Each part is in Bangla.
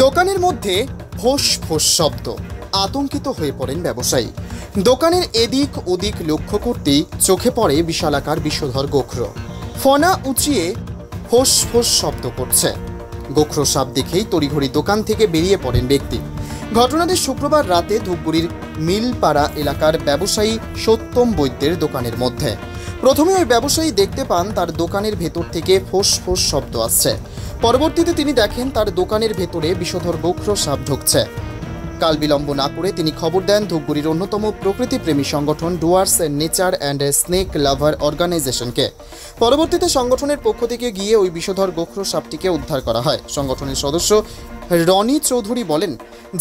দোকানের মধ্যে ফোঁস ফোঁস শব্দ, আতঙ্কিত হয়ে পড়েন ব্যবসায়ী। দোকানের এদিক ওদিক লক্ষ্য করতেই চোখে পড়ে বিশালাকার বিষধর গোখরো। ফনা উঁচিয়ে ফোঁস ফোঁস শব্দ করছে। গোখরো সাপ দেখেই তড়িঘড়ি দোকান থেকে বেরিয়ে পড়েন ব্যক্তি। ঘটনাটি শুক্রবার রাতে ধূপগুড়ির মিলপাড়া এলাকার ব্যবসায়ী সত্যম বৈদ্যের দোকানের মধ্যে। প্রথমে ওই ব্যবসায়ী দেখতে পান তার দোকানের ভেতর থেকে ফোঁস ফোঁস শব্দ আসছে। পরবর্তীতে তিনি দেখেন তার দোকানের ভেতরে বিষধর গোখরো সাপ ঢুকছে। কাল বিলম্ব না করে তিনি খবর দেন ধূপগুড়ির অন্যতম প্রকৃতিপ্রেমী সংগঠন ডুয়ার্স নেচার অ্যান্ড স্নেক লাভার অর্গানাইজেশনকে। পরবর্তীতে সংগঠনের পক্ষ থেকে গিয়ে ওই বিষধর গোখরো সাপটিকে উদ্ধার করা হয়। সংগঠনের সদস্য রনি চৌধুরী বলেন,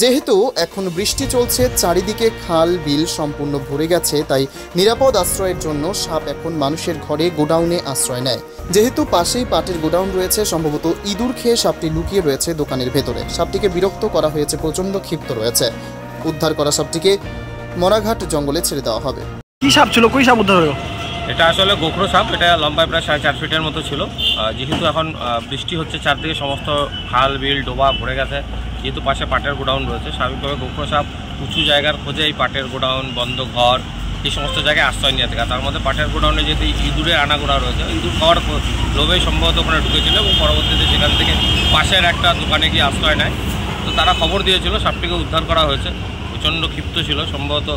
যেহেতু এখন বৃষ্টি চলছে, চারিদিকে খাল বিল সম্পূর্ণ ভরে গেছে, তাই নিরাপদ আশ্রয়ের জন্য সাপ এখন মানুষের ঘরে গোডাউনে আশ্রয় নেয়। যেহেতু পাশেই পাটের গোডাউন রয়েছে, সম্ভবত ইঁদুর খেয়ে সাপটি লুকিয়ে রয়েছে দোকানের ভেতরে। সাপটিকে বিরক্ত করা হয়েছে, প্রচণ্ড ক্ষিপ্ত রয়েছে। উদ্ধার করা সাপটিকে মরাঘাট জঙ্গলে ছেড়ে দেওয়া হবে। কি সাপ ছিল? কই সাপ উদ্ধার হলো? এটা আসলে গোখরো সাপ। এটা লম্বায় প্রায় 4.5 ফিটের মতো ছিল। যেহেতু এখন বৃষ্টি হচ্ছে, চারদিকে সমস্ত খাল বিল ডোবা ভরে গেছে, যেহেতু পাশে পাটের গোডাউন রয়েছে, স্বাভাবিকভাবে গোখরো সাপ উঁচু জায়গার খোঁজে এই পাটের গোডাউন, বন্ধ ঘর, এই সমস্ত জায়গায় আশ্রয় নিয়ে থাকে। তার মধ্যে পাটের গোডাউনে যেহেতু ইঁদুরের আনাগোড়া রয়েছে, ইঁদুর খাওয়ার লোভেই সম্ভবত ওখানে ঢুকেছিল এবং পরবর্তীতে সেখান থেকে পাশের একটা দোকানে গিয়ে আশ্রয় নেয়। তো তারা খবর দিয়েছিল, সাপটিকে উদ্ধার করা হয়েছে। প্রচণ্ড ক্ষিপ্ত ছিল, সম্ভবত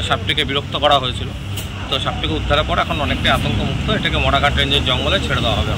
সাপটিকে বিরক্ত করা হয়েছিল। তো সাপটিকে উদ্ধারের পর এখন অনেকটাই আতঙ্কমুক্ত। এটাকে মরাঘাট রেঞ্জের জঙ্গলে ছেড়ে দেওয়া হবে।